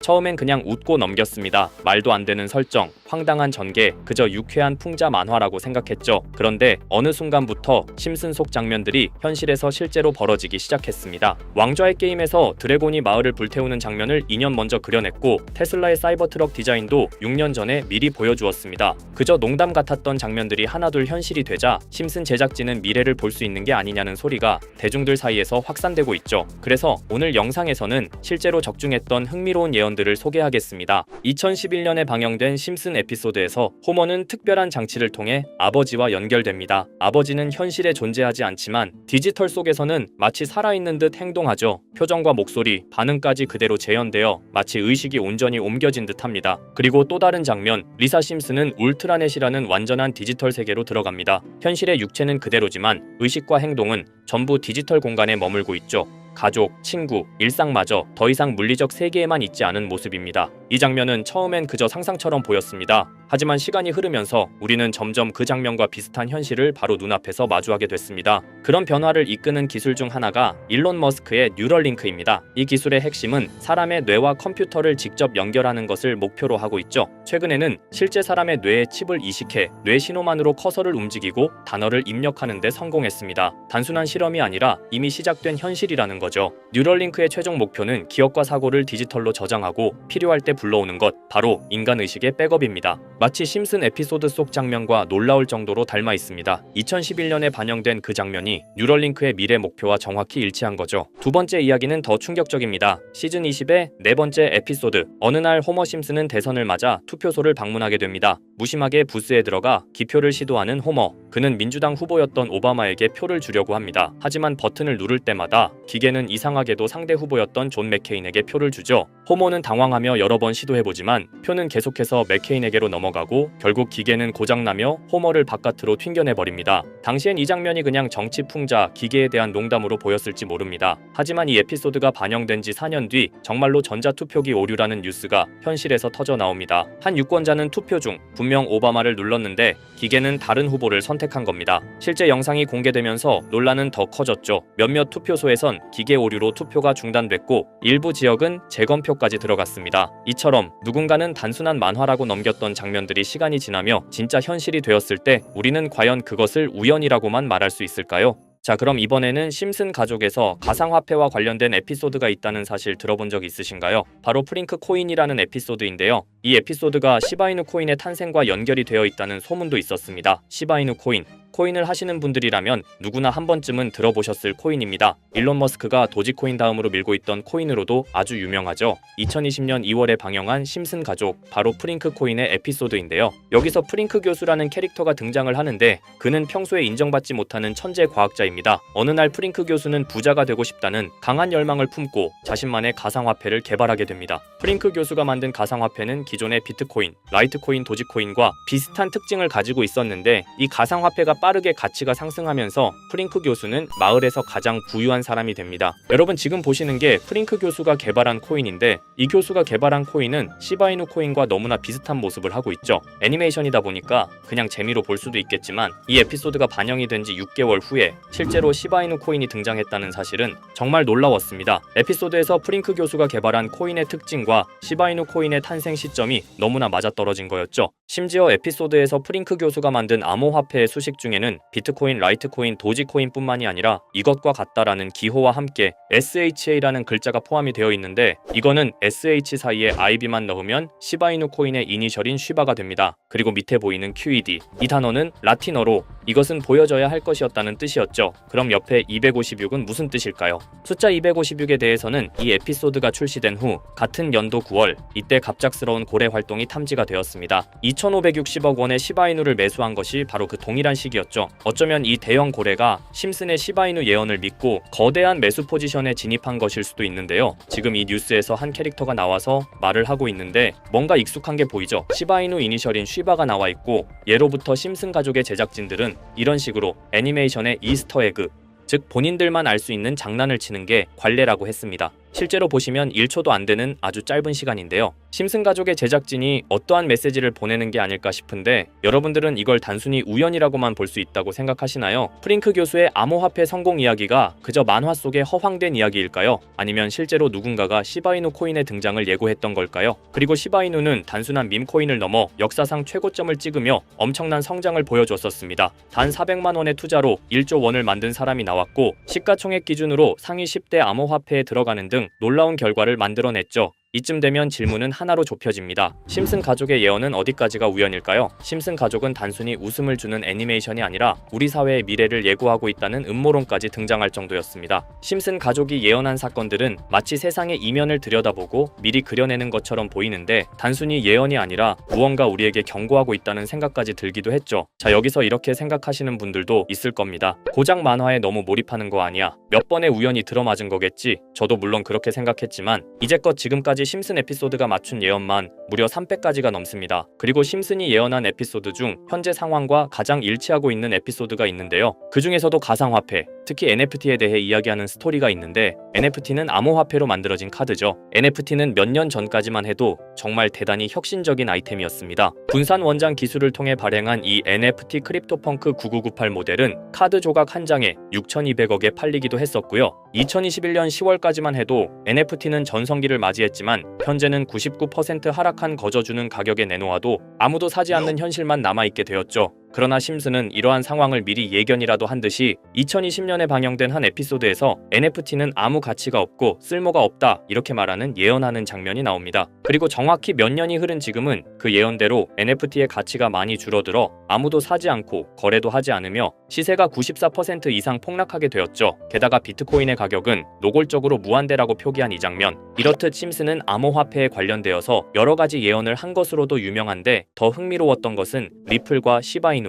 처음엔 그냥 웃고 넘겼습니다. 말도 안 되는 설정, 황당한 전개, 그저 유쾌한 풍자 만화라고 생각했죠. 그런데 어느 순간부터 심슨 속 장면들이 현실에서 실제로 벌어지기 시작했습니다. 왕좌의 게임에서 드래곤이 마을을 불태우는 장면을 2년 먼저 그려냈고 테슬라의 사이버트럭 디자인도 6년 전에 미리 보여주었습니다. 그저 농담 같았던 장면들이 하나둘 현실이 되자 심슨 제작진은 미래를 볼 수 있는 게 아니냐는 소리가 대중들 사이에서 확산되고 있죠. 그래서 오늘 영상에서는 실제로 적중했던 흥미로운 예언들을 소개하겠습니다. 2011년에 방영된 심슨 에피소드에서 호머는 특별한 장치를 통해 아버지와 연결됩니다. 아버지는 현실에 존재하지 않지만 디지털 속에서는 마치 살아있는 듯 행동하죠. 표정과 목소리, 반응까지 그대로 재현되어 마치 의식이 온전히 옮겨진 듯합니다. 그리고 또 다른 장면, 리사 심슨은 울트라넷이라는 완전한 디지털 세계로 들어갑니다. 현실의 육체는 그대로지만 의식과 행동은 전부 디지털 공간에 머물고 있죠. 가족, 친구, 일상마저 더 이상 물리적 세계에만 있지 않은 모습입니다. 이 장면은 처음엔 그저 상상처럼 보였습니다. 하지만 시간이 흐르면서 우리는 점점 그 장면과 비슷한 현실을 바로 눈앞에서 마주하게 됐습니다. 그런 변화를 이끄는 기술 중 하나가 일론 머스크의 뉴럴링크입니다. 이 기술의 핵심은 사람의 뇌와 컴퓨터를 직접 연결하는 것을 목표로 하고 있죠. 최근에는 실제 사람의 뇌에 칩을 이식해 뇌 신호만으로 커서를 움직이고 단어를 입력하는 데 성공했습니다. 단순한 실험이 아니라 이미 시작된 현실이라는 거죠. 뉴럴링크의 최종 목표는 기억과 사고를 디지털로 저장하고 필요할 때 불러오는 것, 바로 인간의식의 백업입니다. 마치 심슨 에피소드 속 장면과 놀라울 정도로 닮아 있습니다. 2011년에 반영된 그 장면이 뉴럴링크의 미래 목표와 정확히 일치한 거죠. 두 번째 이야기는 더 충격적입니다. 시즌 20의 네 번째 에피소드. 어느 날 호머 심슨은 대선을 맞아 투표소를 방문하게 됩니다. 무심하게 부스에 들어가 기표를 시도하는 호머. 그는 민주당 후보였던 오바마에게 표를 주려고 합니다. 하지만 버튼을 누를 때마다 기계는 이상하게도 상대 후보였던 존 맥케인에게 표를 주죠. 호머는 당황하며 여러 번 시도해보지만 표는 계속해서 맥케인에게로 넘어가고 결국 기계는 고장나며 호머를 바깥으로 튕겨내버립니다. 당시엔 이 장면이 그냥 정치 풍자, 기계에 대한 농담으로 보였을지 모릅니다. 하지만 이 에피소드가 반영된 지 4년 뒤 정말로 전자투표기 오류라는 뉴스가 현실에서 터져 나옵니다. 한 유권자는 투표 중 분명 오바마를 눌렀는데 기계는 다른 후보를 선택한 겁니다. 실제 영상이 공개되면서 논란은 더 커졌죠. 몇몇 투표소에선 기계 오류로 투표가 중단됐고 일부 지역은 재검표까지 들어갔습니다. 이처럼 누군가는 단순한 만화라고 넘겼던 장면들이 시간이 지나며 진짜 현실이 되었을 때 우리는 과연 그것을 우연이라고만 말할 수 있을까요? 자, 그럼 이번에는 심슨 가족에서 가상화폐와 관련된 에피소드가 있다는 사실 들어본 적 있으신가요? 바로 프링크 코인이라는 에피소드인데요. 이 에피소드가 시바이누 코인의 탄생과 연결이 되어 있다는 소문도 있었습니다. 시바이누 코인. 코인을 하시는 분들이라면 누구나 한 번쯤은 들어보셨을 코인입니다. 일론 머스크가 도지코인 다음으로 밀고 있던 코인으로도 아주 유명하죠. 2020년 2월에 방영한 심슨 가족, 바로 프링크 코인의 에피소드인데요. 여기서 프링크 교수라는 캐릭터가 등장을 하는데 그는 평소에 인정받지 못하는 천재 과학자입니다. 어느 날 프링크 교수는 부자가 되고 싶다는 강한 열망을 품고 자신만의 가상화폐를 개발하게 됩니다. 프링크 교수가 만든 가상화폐는 기존의 비트코인, 라이트코인, 도지코인과 비슷한 특징을 가지고 있었는데 이 가상화폐가 빠르게 가치가 상승하면서 프링크 교수는 마을에서 가장 부유한 사람이 됩니다. 여러분 지금 보시는 게 프링크 교수가 개발한 코인인데 이 교수가 개발한 코인은 시바이누 코인과 너무나 비슷한 모습을 하고 있죠. 애니메이션이다 보니까 그냥 재미로 볼 수도 있겠지만 이 에피소드가 반영이 된 지 6개월 후에 실제로 시바이누 코인이 등장했다는 사실은 정말 놀라웠습니다. 에피소드에서 프링크 교수가 개발한 코인의 특징과 시바이누 코인의 탄생 시점이 너무나 맞아떨어진 거였죠. 심지어 에피소드에서 프링크 교수가 만든 암호화폐의 수식 중에는 비트코인, 라이트코인, 도지코인뿐만이 아니라 이것과 같다라는 기호와 함께 SHA라는 글자가 포함이 되어 있는데 이거는 SH 사이에 IB만 넣으면 시바이누 코인의 이니셜인 쉬바가 됩니다. 그리고 밑에 보이는 QED, 이 단어는 라틴어로 이것은 보여져야 할 것이었다는 뜻이었죠. 그럼 옆에 256은 무슨 뜻일까요? 숫자 256에 대해서는 이 에피소드가 출시된 후 같은 연도 9월 이때 갑작스러운 고래 활동이 탐지가 되었습니다. 2560억 원의 시바이누를 매수한 것이 바로 그 동일한 시기였죠. 어쩌면 이 대형 고래가 심슨의 시바이누 예언을 믿고 거대한 매수 포지션에 진입한 것일 수도 있는데요. 지금 이 뉴스에서 한 캐릭터가 나와서 말을 하고 있는데 뭔가 익숙한 게 보이죠. 시바이누 이니셜인 쉬바가 나와 있고 예로부터 심슨 가족의 제작진들은 이런 식으로 애니메이션의 이스터에그, 즉 본인들만 알 수 있는 장난을 치는 게 관례라고 했습니다. 실제로 보시면 1초도 안 되는 아주 짧은 시간인데요. 심슨 가족의 제작진이 어떠한 메시지를 보내는 게 아닐까 싶은데 여러분들은 이걸 단순히 우연이라고만 볼 수 있다고 생각하시나요? 프링크 교수의 암호화폐 성공 이야기가 그저 만화 속의 허황된 이야기일까요? 아니면 실제로 누군가가 시바이누 코인의 등장을 예고했던 걸까요? 그리고 시바이누는 단순한 밈코인을 넘어 역사상 최고점을 찍으며 엄청난 성장을 보여줬었습니다. 단 400만 원의 투자로 1조 원을 만든 사람이 나왔고 시가총액 기준으로 상위 10대 암호화폐에 들어가는 등 놀라운 결과를 만들어냈죠. 이쯤 되면 질문은 하나로 좁혀집니다. 심슨 가족의 예언은 어디까지가 우연일까요? 심슨 가족은 단순히 웃음을 주는 애니메이션이 아니라 우리 사회의 미래를 예고하고 있다는 음모론까지 등장할 정도였습니다. 심슨 가족이 예언한 사건들은 마치 세상의 이면을 들여다보고 미리 그려내는 것처럼 보이는데 단순히 예언이 아니라 무언가 우리에게 경고하고 있다는 생각까지 들기도 했죠. 자, 여기서 이렇게 생각하시는 분들도 있을 겁니다. 고작 만화에 너무 몰입하는 거 아니야? 몇 번의 우연이 들어맞은 거겠지? 저도 물론 그렇게 생각했지만 이제껏 지금까지 심슨 에피소드가 맞춘 예언만 무려 300가지가 넘습니다. 그리고 심슨이 예언한 에피소드 중 현재 상황과 가장 일치하고 있는 에피소드가 있는데요. 그 중에서도 가상화폐, 특히 NFT에 대해 이야기하는 스토리가 있는데 NFT는 암호화폐로 만들어진 카드죠. NFT는 몇 년 전까지만 해도 정말 대단히 혁신적인 아이템이었습니다. 분산 원장 기술을 통해 발행한 이 NFT 크립토펑크 9998 모델은 카드 조각 한 장에 6,200억에 팔리기도 했었고요. 2021년 10월까지만 해도 NFT는 전성기를 맞이했지만 현재는 99% 하락한 거저주는 가격에 내놓아도 아무도 사지 않는 현실만 남아있게 되었죠. 그러나 심슨은 이러한 상황을 미리 예견이라도 한 듯이 2020년에 방영된 한 에피소드에서 NFT는 아무 가치가 없고 쓸모가 없다 이렇게 말하는 예언하는 장면이 나옵니다. 그리고 정확히 몇 년이 흐른 지금은 그 예언대로 NFT의 가치가 많이 줄어들어 아무도 사지 않고 거래도 하지 않으며 시세가 94% 이상 폭락하게 되었죠. 게다가 비트코인의 가격은 노골적으로 무한대라고 표기한 이 장면. 이렇듯 심슨은 암호화폐에 관련되어서 여러 가지 예언을 한 것으로도 유명한데 더 흥미로웠던 것은 리플과 시바이누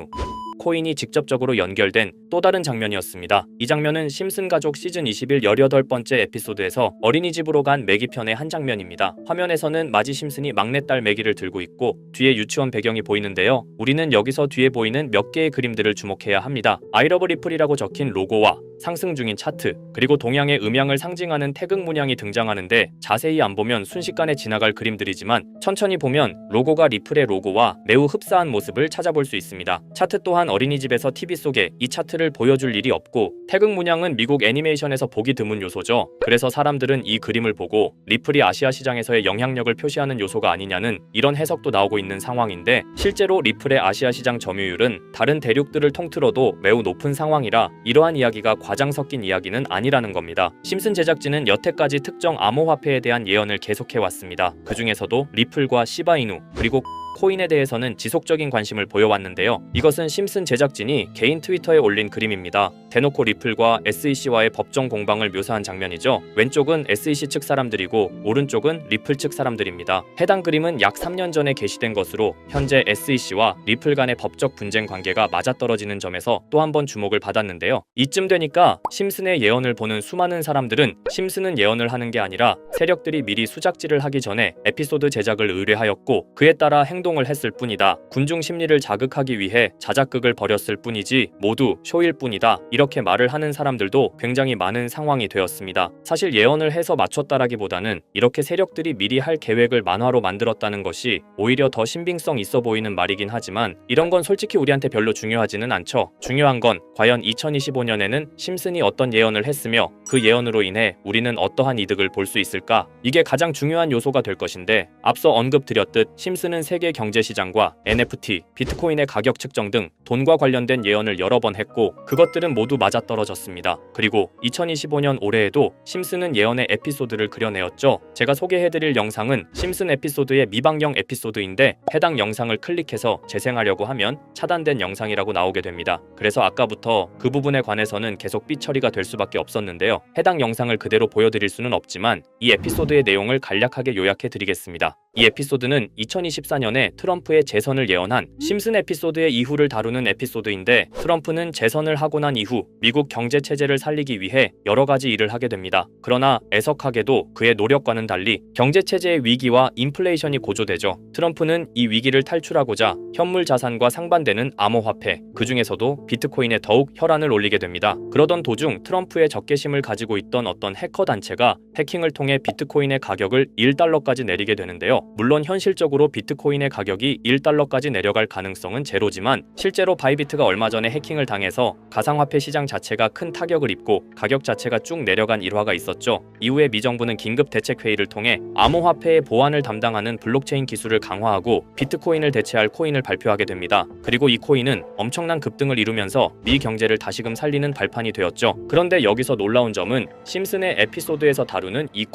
코인이 직접적으로 연결된 또 다른 장면이었습니다. 이 장면은 심슨 가족 시즌 21 18번째 에피소드에서 어린이집으로 간 매기 편의 한 장면입니다. 화면에서는 마지 심슨이 막내딸 매기를 들고 있고 뒤에 유치원 배경이 보이는데요. 우리는 여기서 뒤에 보이는 몇 개의 그림들을 주목해야 합니다. I love 리플이라고 적힌 로고와 상승 중인 차트, 그리고 동양의 음양을 상징하는 태극 문양이 등장하는데 자세히 안 보면 순식간에 지나갈 그림들이지만 천천히 보면 로고가 리플의 로고와 매우 흡사한 모습을 찾아볼 수 있습니다. 차트 또한 어린이집에서 TV 속에 이 차트를 보여줄 일이 없고 태극 문양은 미국 애니메이션에서 보기 드문 요소죠. 그래서 사람들은 이 그림을 보고 리플이 아시아 시장에서의 영향력을 표시하는 요소가 아니냐는 이런 해석도 나오고 있는 상황인데 실제로 리플의 아시아 시장 점유율은 다른 대륙들을 통틀어도 매우 높은 상황이라 이러한 이야기가 과장 섞인 이야기는 아니라는 겁니다. 심슨 제작진은 여태까지 특정 암호화폐에 대한 예언을 계속해왔습니다. 그 중에서도 리플과 시바이누 그리고 코인에 대해서는 지속적인 관심을 보여왔는데요. 이것은 심슨 제작진이 개인 트위터에 올린 그림입니다. 대놓고 리플과 SEC와의 법정 공방을 묘사한 장면이죠. 왼쪽은 SEC 측 사람들이고 오른쪽은 리플 측 사람들입니다. 해당 그림은 약 3년 전에 게시된 것으로 현재 SEC와 리플 간의 법적 분쟁 관계가 맞아떨어지는 점에서 또 한 번 주목을 받았는데요. 이쯤 되니까 심슨의 예언을 보는 수많은 사람들은 심슨은 예언을 하는 게 아니라 세력들이 미리 수작질을 하기 전에 에피소드 제작을 의뢰하였고 그에 따라 행동을 했을 뿐이다. 군중 심리를 자극하기 위해 자작극을 벌였을 뿐이지 모두 쇼일 뿐이다. 이렇게 말을 하는 사람들도 굉장히 많은 상황이 되었습니다. 사실 예언을 해서 맞췄다라기보다는 이렇게 세력들이 미리 할 계획을 만화로 만들었다는 것이 오히려 더 신빙성 있어 보이는 말이긴 하지만 이런 건 솔직히 우리한테 별로 중요하지는 않죠. 중요한 건 과연 2025년에는 심슨이 어떤 예언을 했으며 그 예언으로 인해 우리는 어떠한 이득을 볼 수 있을까? 이게 가장 중요한 요소가 될 것인데 앞서 언급드렸듯 심슨은 세계 경제시장과 NFT, 비트코인의 가격 측정 등 돈과 관련된 예언을 여러 번 했고 그것들은 모두 맞아떨어졌습니다. 그리고 2025년 올해에도 심슨은 예언의 에피소드를 그려내었죠. 제가 소개해드릴 영상은 심슨 에피소드의 미방영 에피소드인데 해당 영상을 클릭해서 재생하려고 하면 차단된 영상이라고 나오게 됩니다. 그래서 아까부터 그 부분에 관해서는 계속 삐처리가 될 수밖에 없었는데요. 해당 영상을 그대로 보여드릴 수는 없지만 이 에피소드의 내용을 간략하게 요약해드리겠습니다. 이 에피소드는 2024년에 트럼프의 재선을 예언한 심슨 에피소드의 이후를 다루는 에피소드인데, 트럼프는 재선을 하고 난 이후 미국 경제 체제를 살리기 위해 여러 가지 일을 하게 됩니다. 그러나 애석하게도 그의 노력과는 달리 경제 체제의 위기와 인플레이션이 고조되죠. 트럼프는 이 위기를 탈출하고자 현물 자산과 상반되는 암호화폐, 그 중에서도 비트코인에 더욱 혈안을 올리게 됩니다. 그러던 도중 트럼프의 적개심을 가지고 있던 어떤 해커 단체가 해킹을 통해 비트코인의 가격을 1달러까지 내리게 되는데요. 물론 현실적으로 비트코인의 가격이 1달러까지 내려갈 가능성은 제로지만, 실제로 바이비트가 얼마 전에 해킹을 당해서 가상화폐 시장 자체가 큰 타격을 입고 가격 자체가 쭉 내려간 일화가 있었죠. 이후에 미 정부는 긴급 대책회의를 통해 암호화폐의 보안을 담당하는 블록체인 기술을 강화하고 비트코인을 대체할 코인을 발표하게 됩니다. 그리고 이 코인은 엄청난 급등을 이루면서 미 경제를 다시금 살리는 발판이 되었죠. 그런데 여기서 놀라운 점은 심슨의 에피소드에서 다루는 이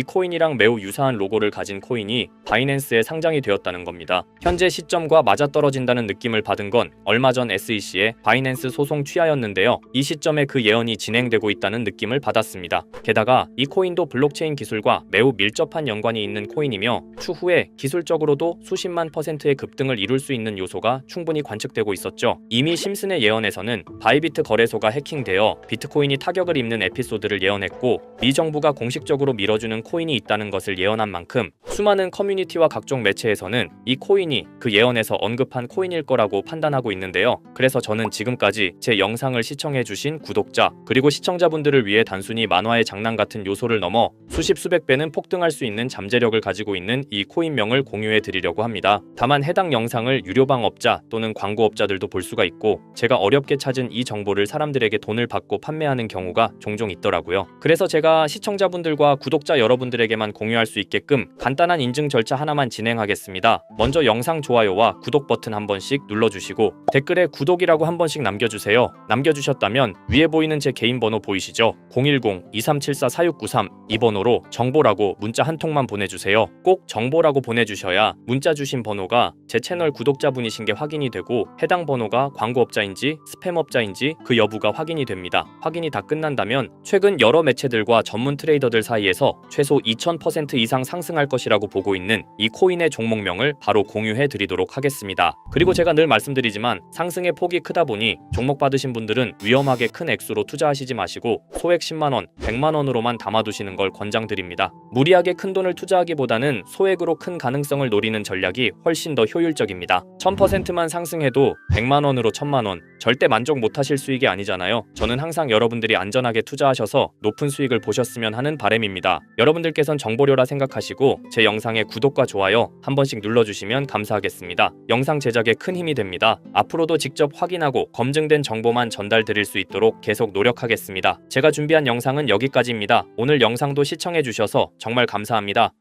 코인이랑 매우 유사한 로고를 가진 코인이 바이낸스에 상장이 되었다는 겁니다. 현재 시점과 맞아떨어진다는 느낌을 받은 건 얼마 전 SEC의 바이낸스 소송 취하였는데요. 이 시점에 그 예언이 진행되고 있다는 느낌을 받았습니다. 게다가 이 코인도 블록체인 기술과 매우 밀접한 연관이 있는 코인이며, 추후에 기술적으로도 수십만 %의 급등을 이룰 수 있는 요소가 충분히 관측되고 있었죠. 이미 심슨의 예언에서는 바이비트 거래소가 해킹되어 비트코인이 타격을 입는 에피소드를 예언했고, 미 정부가 공식적으로 밀어주는 코인이 있다는 것을 예언한 만큼 수많은 커뮤니티와 각종 매체에서는 이 코인이 그 예언에서 언급한 코인일 거라고 판단하고 있는데요. 그래서 저는 지금까지 제 영상을 시청해주신 구독자 그리고 시청자분들을 위해 단순히 만화의 장난 같은 요소를 넘어 수십 수백 배는 폭등할 수 있는 잠재력을 가지고 있는 이 코인명을 공유해 드리려고 합니다. 다만 해당 영상을 유료방업자 또는 광고업자들도 볼 수가 있고, 제가 어렵게 찾은 이 정보를 사람들에게 돈을 받고 판매하는 경우가 종종 있더라고요. 그래서 제가 시청자분들과 구독자 여러분들에게만 공유할 수 있게끔 간단한 인증 절차 하나만 진행하겠습니다. 먼저 영상 좋아요와 구독 버튼 한 번씩 눌러주시고 댓글에 구독이라고 한 번씩 남겨주세요. 남겨주셨다면 위에 보이는 제 개인 번호 보이시죠? 010-2374-4693 이 번호로 정보라고 문자 한 통만 보내주세요. 꼭 정보라고 보내주셔야 문자 주신 번호가 제 채널 구독자분이신 게 확인이 되고, 해당 번호가 광고업자인지 스팸업자인지 그 여부가 확인이 됩니다. 확인이 다 끝난다면 최근 여러 매체들과 전문 트레이더들 사이에서 최소 2000% 이상 상승할 것이라고 보고 있는 이 코인의 종목명을 바로 공유해 드리도록 하겠습니다. 그리고 제가 늘 말씀드리지만 상승의 폭이 크다 보니 종목 받으신 분들은 위험하게 큰 액수로 투자하시지 마시고 소액 10만원, 100만원으로만 담아두시는 걸 권장드립니다. 무리하게 큰 돈을 투자하기보다는 소액으로 큰 가능성을 노리는 전략이 훨씬 더 효율적입니다. 1000%만 상승해도 100만원으로 1000만원, 절대 만족 못하실 수익이 아니잖아요. 저는 항상 여러분들이 안전하게 투자하셔서 높은 수익을 보셨으면 하는 바람입니다. 여러분들께선 정보료라 생각하시고 제 영상에 구독과 좋아요 한 번씩 눌러주시면 감사하겠습니다. 영상 제작에 큰 힘이 됩니다. 앞으로도 직접 확인하고 검증된 정보만 전달드릴 수 있도록 계속 노력하겠습니다. 제가 준비한 영상은 여기까지입니다. 오늘 영상도 시청해주셔서 정말 감사합니다.